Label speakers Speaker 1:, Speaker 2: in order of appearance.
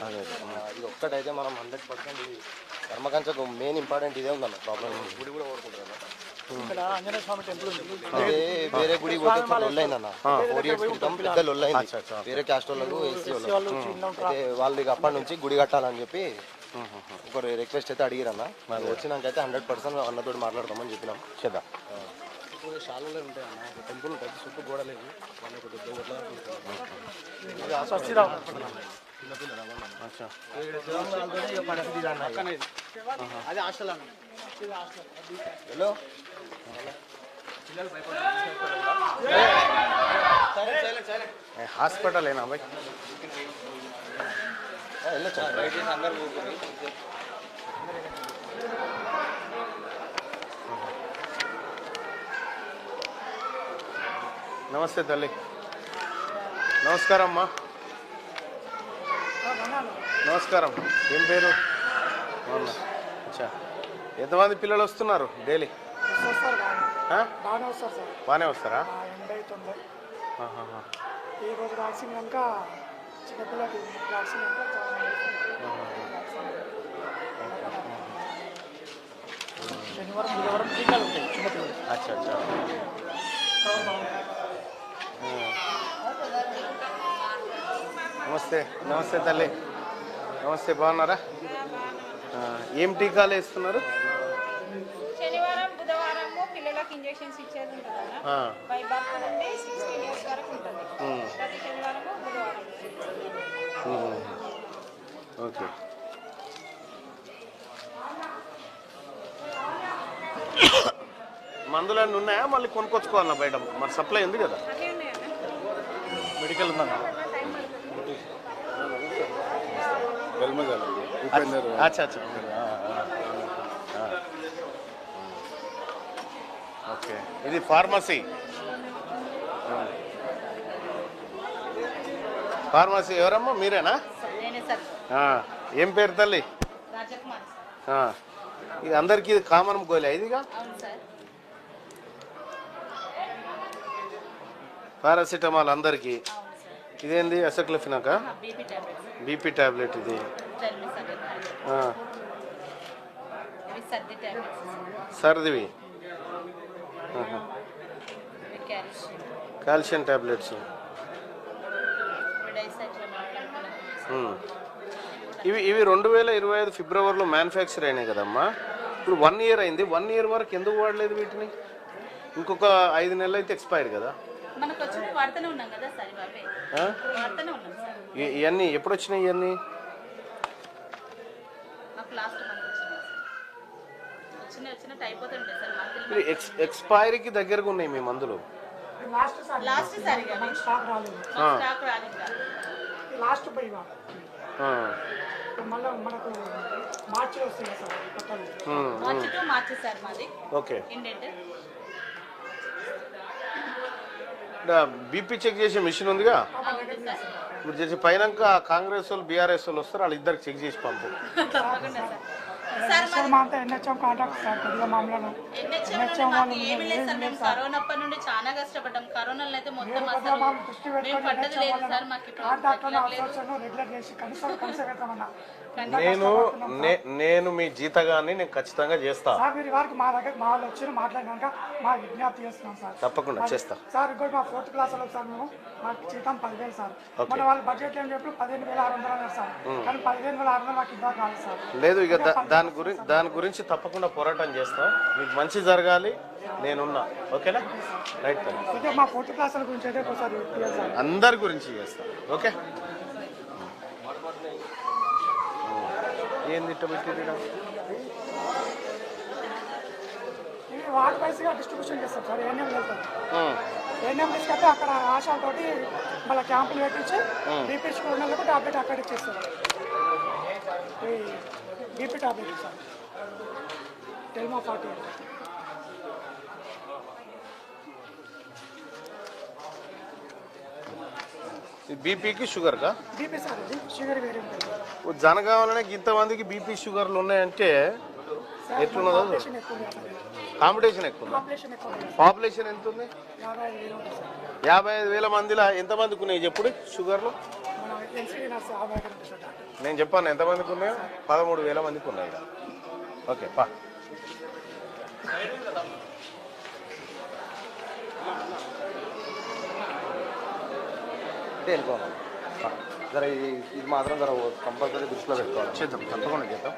Speaker 1: అదే
Speaker 2: ఇది ఒక్కటైతే మనం 100% ఇది కర్మకంచకు మెయిన్ ఇంపార్టెంట్ ఇదే ఉందన్న ప్రాబ్లం. గుడి కూడా ఓడుకుంటుంది
Speaker 3: ఇక్కడ ఆంజనేయ స్వామి టెంపుల్ ఉంది.
Speaker 2: అదే వేరే గుడి పోతే లొల్లైందన్న 4 years క్రితం పెద్ద లొల్లైంది వేరే క్యాస్ట్ వాళ్ళకు ఎస్సీ వాళ్ళు. అయితే వాళ్ళు ఇక అప్పటి నుంచి గుడి కట్టాలని చెప్పి ఒక రిక్వెస్ట్ అయితే అడిగిరన్న. వచ్చినాకైతే 100% అన్నతో మాట్లాడతామని చెప్పినాం.
Speaker 1: చేద్దాం.
Speaker 2: ఇప్పుడు షాలలో ఉంటాయన్న టెంపుల్ ఉంటుంది చుట్టూ గోడలేదు వాళ్ళకి
Speaker 3: అది హాస్టల్ అన్న.
Speaker 2: హలో
Speaker 1: హాస్పిటల్ ఏనా బాయ్?
Speaker 2: వెళ్ళొచ్చు.
Speaker 1: నమస్తే తల్లి. నమస్కారం అమ్మా. నమస్కారం. ఏం పేరు? అవునా, అచ్చా. ఎంతమంది పిల్లలు వస్తున్నారు డైలీ? బాగానే వస్తారా?
Speaker 3: ఈ రోజు వ్యాక్సిన్ కనుక చిన్నపిల్లలకి వ్యాక్సిన్ శనివారం బుధవారం టీకాలు ఉంటాయి చిన్నపిల్లలు.
Speaker 1: అచ్చా అచ్చా. నమస్తే. నమస్తే తల్లి. నమస్తే, బాగున్నారా? ఏం టీకాలు వేస్తున్నారు?
Speaker 4: శనివారం బుధవారం పిల్లలకు ఇంజెక్షన్స్ ఇచ్చేది ఉంటుంది. బై బర్త్ నుండి 16 years వరకు ఉంటుంది. ప్రతి శనివారం బుధవారం.
Speaker 1: ఓకే. మందులన్నీ ఉన్నాయా? మళ్ళీ కొనుక్కొచ్చుకోవాలన్నా బయట? మరి సప్లై ఉంది కదా?
Speaker 4: అన్నీ ఉన్నాయన్న.
Speaker 1: మెడికల్ ఉందన్నా? అచ్చా అచ్చా. ఓకే, ఇది ఫార్మసీ. ఫార్మసీ ఎవరమ్మా? మీరేనా? ఏం పేరు తల్లి? ఇది అందరికి కామన్ గోలే ఇదిగా? పారాసిటమాల్ అందరికి. ఇదేంది? అసక్లఫినాక బీపీ టాబ్లెట్. ఇది సర్దివి. Calcium tablets. ఇవి 2025 ఫిబ్రవరిలో మ్యానుఫ్యాక్చర్ అయినాయి కదమ్మా. ఇప్పుడు 1 year అయింది. 1 year వరకు ఎందుకు వాడలేదు వీటిని? ఇంకొక 5 నెలలు అయితే ఎక్స్పైర్ కదా? ఇవన్నీ ఎప్పుడు వచ్చినాయి? ఇవన్నీ ఎక్స్పైరీకి దగ్గరగా ఉన్నాయి మీ మందులు. ఓకే. బీపీ చెక్ చేసే మిషన్ ఉందిగా? ఇప్పుడు చేసి పైన కాంగ్రెస్ వాళ్ళు బీఆర్ఎస్ వాళ్ళు వస్తారు, వాళ్ళు ఇద్దరికి చెక్ చేసి పంపు.
Speaker 4: కరోనా అప్పటి నుండి చాలా కష్టపడ్డాం. కరోనాలో అయితే మొత్తం పడ్డది లేదు సార్. మాకు
Speaker 1: నేను మీ జీతగాన్ని నేను ఖచ్చితంగా చేస్తా.
Speaker 3: మా దగ్గర మా వాళ్ళు వచ్చి మాట్లాడినాక మా విజ్ఞప్తి చేస్తున్నాం సార్.
Speaker 1: తప్పకుండా చేస్తా
Speaker 3: సార్. ఇంకోటి మా 4th క్లాస్ వాళ్ళకి సార్ మేము మాకు జీతం 10,000 సార్. మన వాళ్ళ బడ్జెట్ ఏం చెప్పి 15,600 అన్నారు సార్. కానీ 15,600 మాకు ఇవ్వాలి కాదు సార్.
Speaker 1: లేదు, ఇక దాని గురించి తప్పకుండా పోరాటం చేస్తా. మీకు మంచి జరగాలి, నేనున్నా. ఓకేనా? రైట్.
Speaker 3: మా 4th క్లాస్ వాళ్ళ గురించి అయితే ఒకసారి
Speaker 1: అందరి గురించి చేస్తా. ఓకే. ఏంది
Speaker 3: వార్డ్ వైజ్గా డిస్ట్రిబ్యూషన్ చేస్తాం సార్. ఏఎన్ఎం వెళ్తాం. ఏఎన్ఎం తీసుకెళ్తే అక్కడ ఆశాలతోటి మళ్ళీ క్యాంపులు పెట్టించి బీపీ షుగర్ వాళ్ళకి టాబ్లెట్ అక్కడ ఇచ్చేస్తారు. BP tablet sir. టెల్మా 40.
Speaker 1: బీపీకి షుగర్గా?
Speaker 3: బీపీ సార్, షుగర్ వేరే ఉంటుంది.
Speaker 1: జనగామలోనే ఇంతమందికి బీపీ షుగర్లు ఉన్నాయంటే ఎట్లున్నదో? కాంపిటీషన్ ఎక్కువ. పాపులేషన్ ఎంత ఉంది?
Speaker 3: 55,000
Speaker 1: 55,000 మందిలో ఎంతమందికి ఉన్నాయి చెప్పుడు షుగర్లు?
Speaker 3: ఎన్సీడీ నర్స్ ఆమె దగ్గర ఉంటుంది సార్ డాక్టర్.
Speaker 1: నేను చెప్పాను ఎంతమందికి ఉన్నాయో 13,000 మందికి ఉన్నాయి ఇక్కడ. ఓకే పా.
Speaker 2: అంటే వెళ్ళిపోవాలి. జర ఇది మాత్రం జర కంపల్సరీ దృష్టిలో పెట్టుకోవాలి.
Speaker 1: చేద్దాం, తప్పకుండా చేద్దాం.